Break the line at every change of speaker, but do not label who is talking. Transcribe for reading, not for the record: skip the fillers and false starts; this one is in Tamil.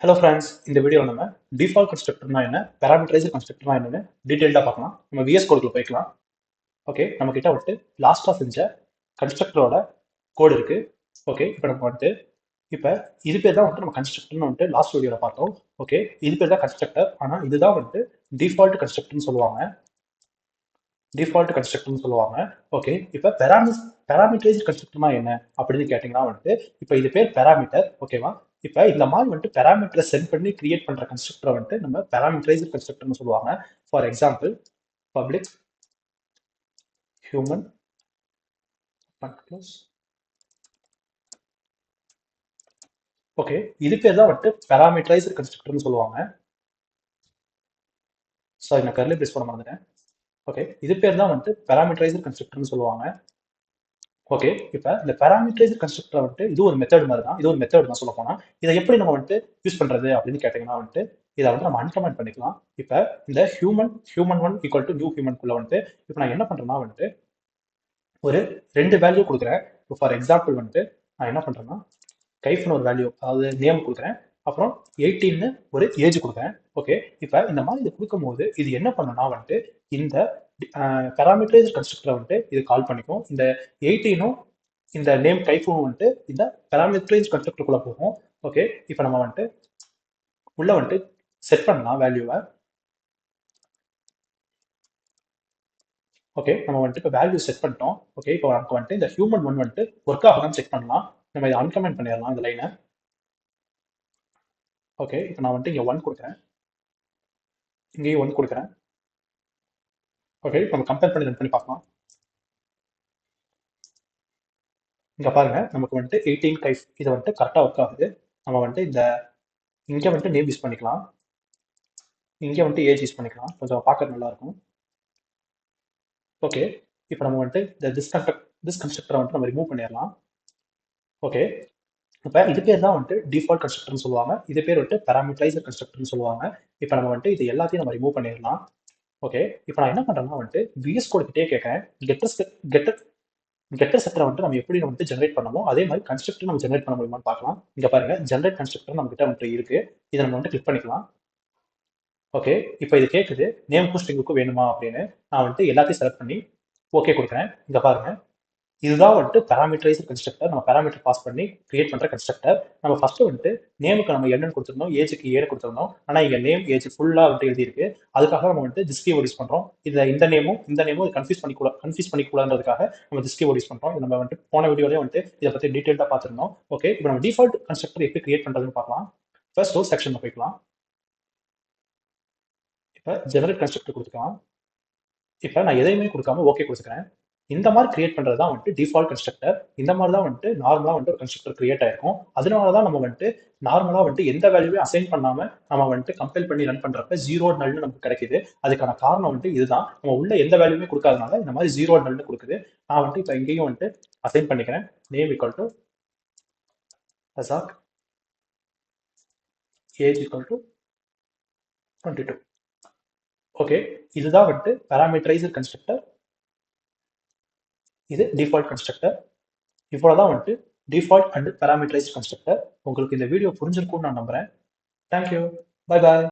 ஹலோ ஃப்ரெண்ட்ஸ், இந்த வீடியோ நம்ம டிஃபால்ட் கன்ஸ்ட்ரக்டர்னா என்ன, பேராமீட்டரைசர் கன்ஸ்ட்ரக்டர்னா என்னன்னு டீடைல்டாக பார்க்கலாம். நம்ம விஎஸ் கோடுக்குள்ள போய்க்கலாம். ஓகே, நம்ம கிட்ட வந்துட்டு லாஸ்ட்டாக செஞ்ச கன்ஸ்ட்ரக்டரோட கோடு இருக்கு. ஓகே, இப்போ நம்ம வந்துட்டு இப்போ இது பேர் தான் வந்துட்டு நம்ம கன்ஸ்ட்ரக்டர்னு வந்துட்டு லாஸ்ட் வீடியோவில் பார்த்தோம். ஓகே, இது பேர் தான் கன்ஸ்ட்ரக்டர், ஆனால் இதுதான் வந்துட்டு டிஃபால்ட் கன்ஸ்ட்ரக்டர்னு சொல்லுவாங்க. டிஃபால்ட் கன்ஸ்ட்ரக்டர்னு சொல்லுவாங்க. ஓகே, இப்போ பேராமீட்டரைஸ்ட் கன்ஸ்ட்ரக்டர்னா என்ன அப்படின்னு கேட்டிங்கன்னா வந்துட்டு இப்போ இது பேர் பேராமீட்டர். ஓகேவா? இப்போ இந்த மாதிரி வந்துட்டு பேராமீட்டரை சென்ட் பண்ணி கிரியேட் பண்ற கன்ஸ்ட்ரக்டரை வந்துட்டு நம்ம பேராமீட்டரைஸ்ட் கன்ஸ்ட்ரக்டர்னு சொல்லுவாங்க. For example, public human okay, இது பேர் தான் வந்துட்டு பேராமீட்டரைஸ்ட் கன்ஸ்ட்ரக்டர்னு சொல்லுவாங்க. சாரி, நான் கர்லி பிரேஸ் பண்ண மறந்துட்டேன். ஓகே, இது பேர் தான் வந்துட்டு பேராமீட்டரைஸ்ட் கன்ஸ்ட்ரக்டர்னு சொல்லுவாங்க. ஓகே, இப்போ இந்த பேராமீட்டரைஸ்ட் கன்ஸ்ட்ரக்டர் வந்துட்டு இது ஒரு மெத்தட் மாதிரி தான். இது ஒரு மெத்தட் தான் சொல்ல போனா. இதை எப்படி நம்ம வந்துட்டு யூஸ் பண்றது அப்படின்னு கேட்டீங்கன்னா வந்துட்டு இதை வந்து நம்ம அன்கமெண்ட் பண்ணிக்கலாம். இப்போ இந்த human one equal to new ஹியூமன்குள்ள வந்துட்டு இப்போ நான் என்ன பண்றேன்னா வந்துட்டு ஒரு 2 வேல்யூ கொடுக்குறேன். இப்போ ஃபார் எக்ஸாம்பிள் வந்துட்டு நான் என்ன பண்றேன்னா கைஃப்னு ஒரு வேல்யூ, அதாவது நேம் கொடுக்குறேன். அப்புறம் 18ன்னு ஒரு ஏஜ் கொடுக்குறேன். ஓகே, இப்போ இந்த மாதிரி இது கொடுக்கும்போது இது என்ன பண்ணுன்னா வந்துட்டு இந்த பேராமீட்டரைஸ்ட் கன்ஸ்ட்ரக்டரை வந்துட்டு இது கால் பண்ணிக்கும். இந்த 18ம் இந்த நேம் கைஃபும் வந்துட்டு இந்த பேராமீட்டரைஸ்ட் கன்ஸ்ட்ரக்டருக்குள்ள போகும். ஓகே, இப்போ நம்ம வந்துட்டு உள்ள வந்துட்டு செட் பண்ணலாம் வேல்யூவை. ஓகே, நம்ம வந்துட்டு இப்போ வேல்யூ செட் பண்ணிட்டோம். ஓகே, இப்போ நமக்கு வந்துட்டு இந்த ஹியூமன் ஒன் வந்துட்டு ஒர்க் ஆகுதான்னு செக் பண்ணலாம். நம்ம இதை அன்கமெண்ட் பண்ணிடலாம் இந்த லைனை. ஓகே, இப்போ நான் வந்துட்டு இங்கே 1 கொடுக்குறேன், இங்கேயும் 1 கொடுக்குறேன். ஓகே, இப்போ நம்ம கம்பேர் பண்ணி ரன் பண்ணி பார்க்கலாம். இங்கே பாருங்க, நமக்கு வந்துட்டு 18 கைஃப் இது வந்துட்டு கரெக்டாக ஒர்க் ஆகுது. நம்ம வந்துட்டு இந்த இங்கே வந்துட்டு நேம் யூஸ் பண்ணிக்கலாம், இங்கே வந்துட்டு ஏஜ் யூஸ் பண்ணிக்கலாம், கொஞ்சம் பார்க்க நல்லா இருக்கும். ஓகே, இப்போ நம்ம வந்துட்டு இந்த திஸ் கன்ஸ்ட்ரக்டரை வந்துட்டு நம்ம ரிமூவ் பண்ணிடலாம். ஓகே, இப்போ இது பேர் தான் வந்துட்டு டிஃபால்ட் கன்ஸ்ட்ரக்டர்னு சொல்லுவாங்க. இது பேர் வந்துட்டு பேராமீட்டரைசர் கன்ஸ்ட்ரக்டர்னு சொல்லுவாங்க. இப்போ நம்ம வந்துட்டு இது எல்லாத்தையும் நம்ம ரிமூவ் பண்ணிடலாம். ஓகே, இப்போ நான் என்ன பண்றேன்னா வந்துட்டு விஎஸ் கோட் கிட்டே கேட்கறேன், கெட்டர் செட்டரை வந்துட்டு நம்ம எப்படி வந்துட்டு ஜென்ரேட் பண்ணமோ அதே மாதிரி கன்ஸ்ட்ரக்டர் நம்ம ஜென்ரேட் பண்ண முடியுமான்னு பார்க்கலாம். இங்க பாருங்க, ஜென்ரேட் கன்ஸ்ட்ரக்டர் நம்ம கிட்ட வந்துட்டு இருக்கு. இதை நம்ம வந்துட்டு கிளிக் பண்ணிக்கலாம். ஓகே, இப்போ இது கேட்குது நேமுக்கும் ஸ்ட்ரிங்குக்கும் வேணுமா அப்படின்னு. நான் வந்துட்டு எல்லாத்தையும் செலக்ட் பண்ணி ஓகே கொடுக்குறேன். இங்க பாருங்க, இதுதான் வந்துட்டு பேராமீட்டரைஸ்ட் கன்ஸ்ட்ரக்டர். நம்ம பேராமீட்டர் பாஸ் பண்ணி கிரியேட் பண்ற கன்ஸ்ட்ரக்டர். நம்ம ஃபர்ஸ்ட் வந்துட்டு நேமுக்கு நம்ம என்னன்னு கொடுத்துருந்தோம், ஏஜுக்கு ஏன்னு கொடுத்துருந்தோம். ஆனா இங்க நேம் ஏஜ் ஃபுல்லா வந்துட்டு எழுதியிருக்கு. அதுக்காக நம்ம வந்துட்டு திஸ் கீவேர்ட் யூஸ் பண்றோம். இந்த நேமும் கன்ஃபியூஸ் பண்ணிக்கூடாதுன்றதுக்காக நம்ம திஸ் கீவேர்ட் யூஸ் பண்றோம். இது நம்ம வந்துட்டு போன வீடியோலயே வந்துட்டு இதை பத்தி டீடைல்டா பார்த்துருந்தோம். ஓகே, இப்போ நம்ம டிஃபால்ட் கன்ஸ்ட்ரக்டர் எப்படி கிரியேட் பண்றதுன்னு பார்க்கலாம். ஃபர்ஸ்ட் ஒரு செக்ஷன்ல போய்க்கலாம். இப்போ ஜெனரேட் கன்ஸ்ட்ரக்டர் கொடுத்துக்கலாம். இப்போ நான் எதையுமே கொடுக்காம ஓகே கொடுத்துக்கிறேன். இந்த மாதிரி கிரியேட் பண்றது தான் வந்துட்டு டிஃபால்ட் கன்ஸ்ட்ரக்டர். இந்த மாதிரி தான் வந்துட்டு நார்மலா வந்துட்டு ஒரு கன்ஸ்ட்ரக்டர் கிரியேட் ஆயிருக்கும். அதனால தான் நம்ம வந்துட்டு நார்மலா வந்துட்டு எந்த வேல்யூவே அசைன் பண்ணாம நம்ம வந்துட்டு கம்பைல் பண்ணி ரன் பண்றப்ப ஜீரோ நல்னு நமக்கு கிடைக்குது. அதுக்கான காரணம் வந்துட்டு இதுதான். நம்ம உள்ள எந்த வேல்யூமே கொடுக்காதனால இந்த மாதிரி ஜீரோ நல்னு கொடுக்குது. நான் வந்துட்டு இப்போ இங்கேயும் வந்துட்டு அசைன் பண்ணிக்கிறேன். Name equal to Razak, age equal to 22. Okay, இதுதான் வந்துட்டு பேராமீட்டரைசர் கன்ஸ்ட்ரக்டர். இது டிஃபால்ட் கன்ஸ்ட்ரக்டர். இவ்வளவுதான் வந்துட்டு டிஃபால்ட் அண்ட் பேராமீட்டரைஸ்ட் கன்ஸ்ட்ரக்டர். உங்களுக்கு இந்த வீடியோ புரிஞ்சிருக்கும்னு நான் நம்புறேன். Thank you, bye bye.